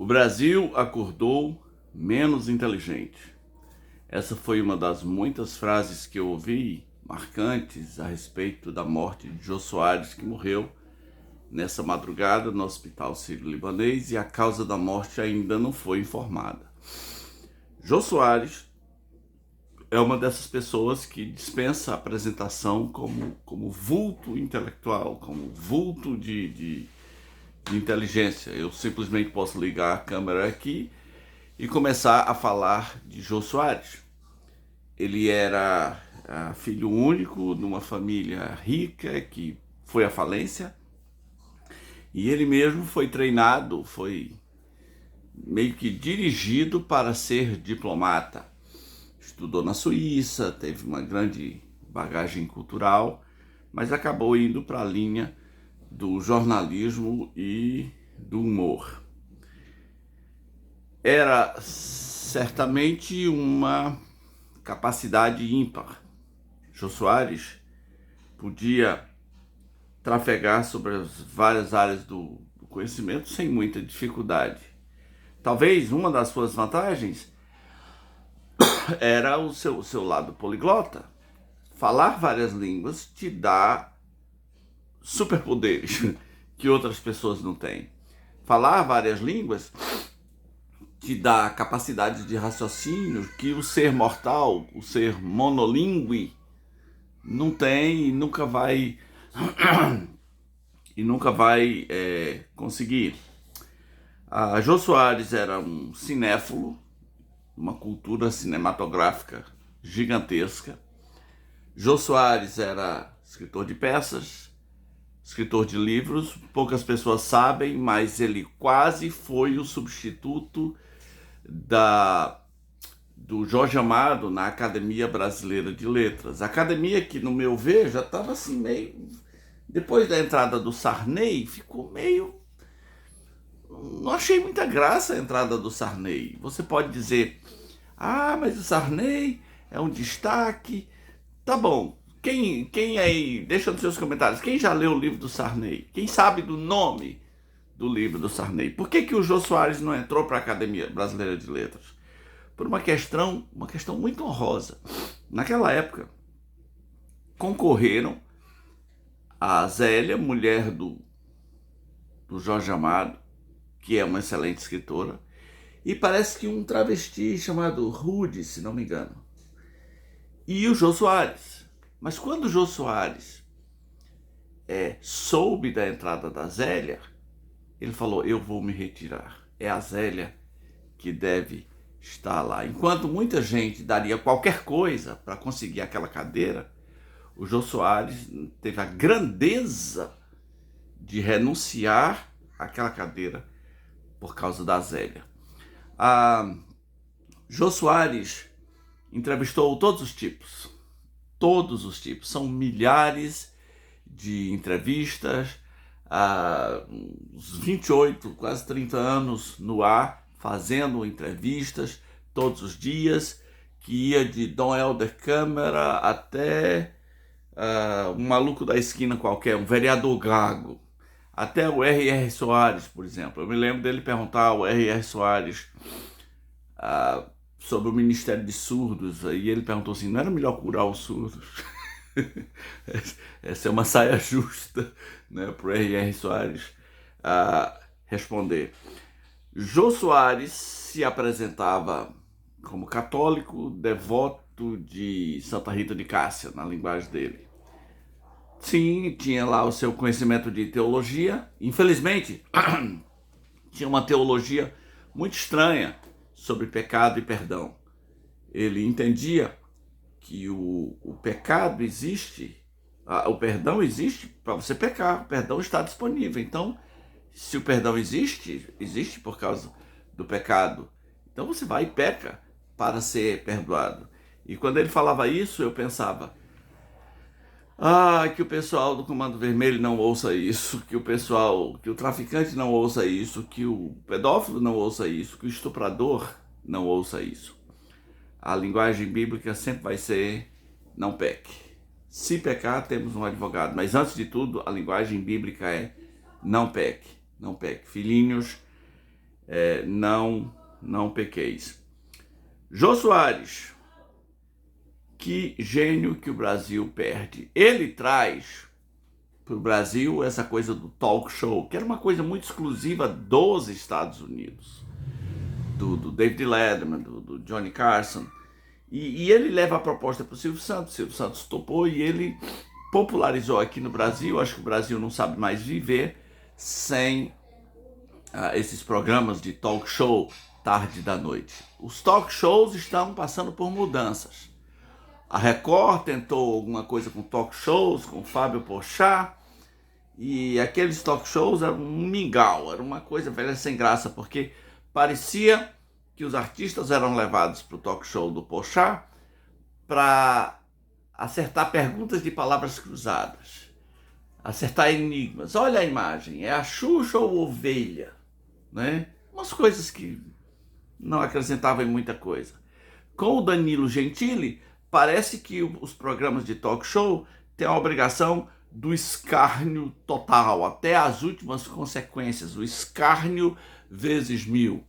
O Brasil acordou menos inteligente. Essa foi uma das muitas frases que eu ouvi marcantes a respeito da morte de Jô Soares, que morreu nessa madrugada no Hospital Sírio-Libanês, e a causa da morte ainda não foi informada. Jô Soares é uma dessas pessoas que dispensa a apresentação como vulto intelectual, como vulto de inteligência. Eu simplesmente posso ligar a câmera aqui e começar a falar de Jô Soares. Ele era filho único de uma família rica que foi à falência, e ele mesmo foi treinado, foi meio que dirigido para ser diplomata. Estudou na Suíça, teve uma grande bagagem cultural, mas acabou indo para a linha do jornalismo e do humor. Era certamente uma capacidade ímpar. Jô Soares podia trafegar sobre as várias áreas do conhecimento sem muita dificuldade. Talvez uma das suas vantagens era o seu lado poliglota. Falar várias línguas te dá superpoderes que outras pessoas não têm. Falar várias línguas te dá capacidade de raciocínio que o ser mortal, o ser monolíngue, não tem e nunca vai conseguir. Jô Soares era um cinéfilo, uma cultura cinematográfica gigantesca. Jô Soares era escritor de peças, escritor de livros, poucas pessoas sabem, mas ele quase foi o substituto do Jorge Amado na Academia Brasileira de Letras. A academia que, no meu ver, já estava assim meio... Depois da entrada do Sarney, ficou meio... Não achei muita graça a entrada do Sarney. Você pode dizer, mas o Sarney é um destaque. Tá bom. Quem aí, deixa nos seus comentários, quem já leu o livro do Sarney? Quem sabe do nome do livro do Sarney? Por que o Jô Soares não entrou para a Academia Brasileira de Letras? Por uma questão muito honrosa. Naquela época, concorreram a Zélia, mulher do Jorge Amado, que é uma excelente escritora, e parece que um travesti chamado Rude, se não me engano, e o Jô Soares. Mas quando o Jô Soares soube da entrada da Zélia, ele falou, eu vou me retirar. É a Zélia que deve estar lá. Enquanto muita gente daria qualquer coisa para conseguir aquela cadeira, o Jô Soares teve a grandeza de renunciar àquela cadeira por causa da Zélia. Jô Soares entrevistou todos os tipos. São milhares de entrevistas, uns 28, quase 30 anos no ar, fazendo entrevistas todos os dias, que ia de Dom Helder Câmara até um maluco da esquina qualquer, um vereador gago, até o R.R. Soares, por exemplo. Eu me lembro dele perguntar ao R.R. Soares sobre o Ministério de Surdos, e ele perguntou assim, não era melhor curar os surdos? Essa é uma saia justa, né, para o R.R. Soares responder. Jô Soares se apresentava como católico, devoto de Santa Rita de Cássia, na linguagem dele. Sim, tinha lá o seu conhecimento de teologia. Infelizmente, tinha uma teologia muito estranha sobre pecado e perdão. Ele entendia que o pecado existe, o perdão existe para você pecar, o perdão está disponível. Então, se o perdão existe por causa do pecado, então você vai e peca para ser perdoado. E quando ele falava isso, eu pensava, que o pessoal do Comando Vermelho não ouça isso, que o traficante não ouça isso, que o pedófilo não ouça isso, que o estuprador não ouça isso. A linguagem bíblica sempre vai ser, não peque. Se pecar, temos um advogado. Mas antes de tudo, a linguagem bíblica é, não peque, não peque. Filhinhos, não pequeis. Jô Soares, que gênio que o Brasil perde. Ele traz para o Brasil essa coisa do talk show, que era uma coisa muito exclusiva dos Estados Unidos, do David Letterman, do Johnny Carson, e ele leva a proposta para o Silvio Santos topou e ele popularizou aqui no Brasil. Acho que o Brasil não sabe mais viver sem esses programas de talk show tarde da noite. Os talk shows estão passando por mudanças. A Record tentou alguma coisa com talk shows, com Fábio Porchat, e aqueles talk shows eram um mingau, era uma coisa velha sem graça, porque parecia que os artistas eram levados para o talk show do Porchat para acertar perguntas de palavras cruzadas, acertar enigmas. Olha a imagem, é a Xuxa ou ovelha? Né? Umas coisas que não acrescentavam em muita coisa. Com o Danilo Gentili, parece que os programas de talk show têm a obrigação do escárnio total, até as últimas consequências, o escárnio vezes 1000.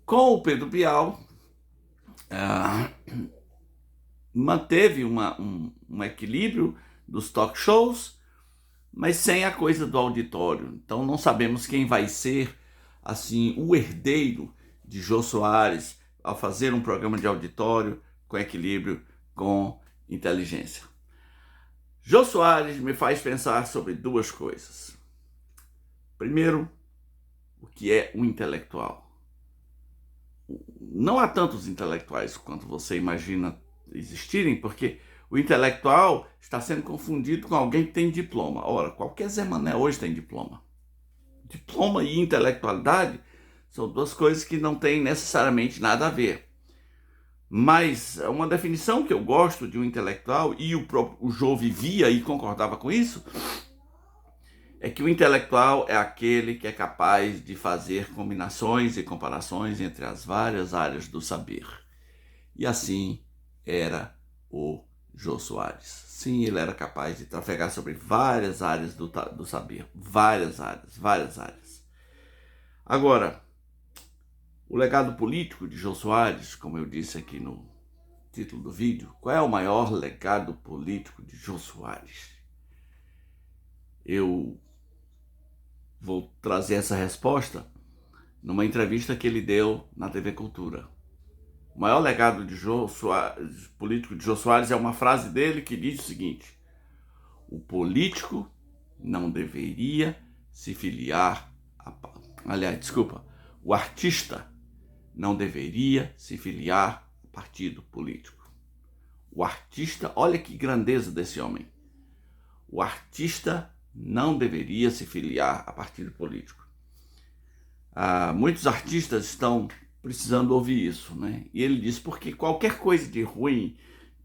Com o Pedro Bial, manteve um equilíbrio dos talk shows, mas sem a coisa do auditório. Então não sabemos quem vai ser assim o herdeiro de Jô Soares ao fazer um programa de auditório com equilíbrio, com inteligência. Jô Soares me faz pensar sobre duas coisas. Primeiro, o que é um intelectual? Não há tantos intelectuais quanto você imagina existirem, porque o intelectual está sendo confundido com alguém que tem diploma. Ora, qualquer Zé Mané hoje tem diploma. Diploma e intelectualidade são duas coisas que não têm necessariamente nada a ver. Mas uma definição que eu gosto de um intelectual, e o Jô vivia e concordava com isso, é que o intelectual é aquele que é capaz de fazer combinações e comparações entre as várias áreas do saber. E assim era o Jô Soares. Sim, ele era capaz de trafegar sobre várias áreas do saber. Várias áreas. Agora, o legado político de Jô Soares, como eu disse aqui no título do vídeo, qual é o maior legado político de Jô Soares? Eu vou trazer essa resposta numa entrevista que ele deu na TV Cultura. O maior legado de político de Jô Soares é uma frase dele que diz o seguinte: o político não deveria se filiar o artista não deveria se filiar a partido político. O artista, olha que grandeza desse homem. O artista não deveria se filiar a partido político. Muitos artistas estão precisando ouvir isso, né? E ele diz, porque qualquer coisa de ruim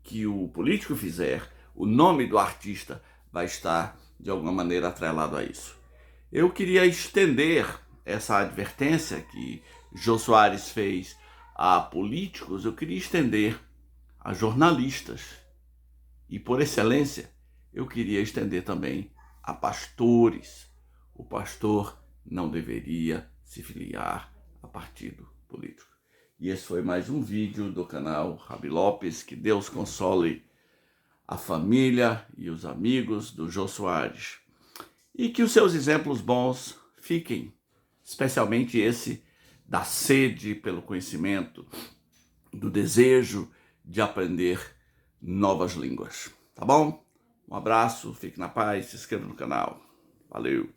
que o político fizer, o nome do artista vai estar de alguma maneira atrelado a isso. Eu queria estender essa advertência que Jô Soares fez a políticos, eu queria estender a jornalistas. E por excelência, eu queria estender também a pastores. O pastor não deveria se filiar a partido político. E esse foi mais um vídeo do canal Rabi Lopes. Que Deus console a família e os amigos do Jô Soares. E que os seus exemplos bons fiquem, especialmente esse da sede pelo conhecimento, do desejo de aprender novas línguas. Tá bom? Um abraço, fique na paz, se inscreva no canal. Valeu!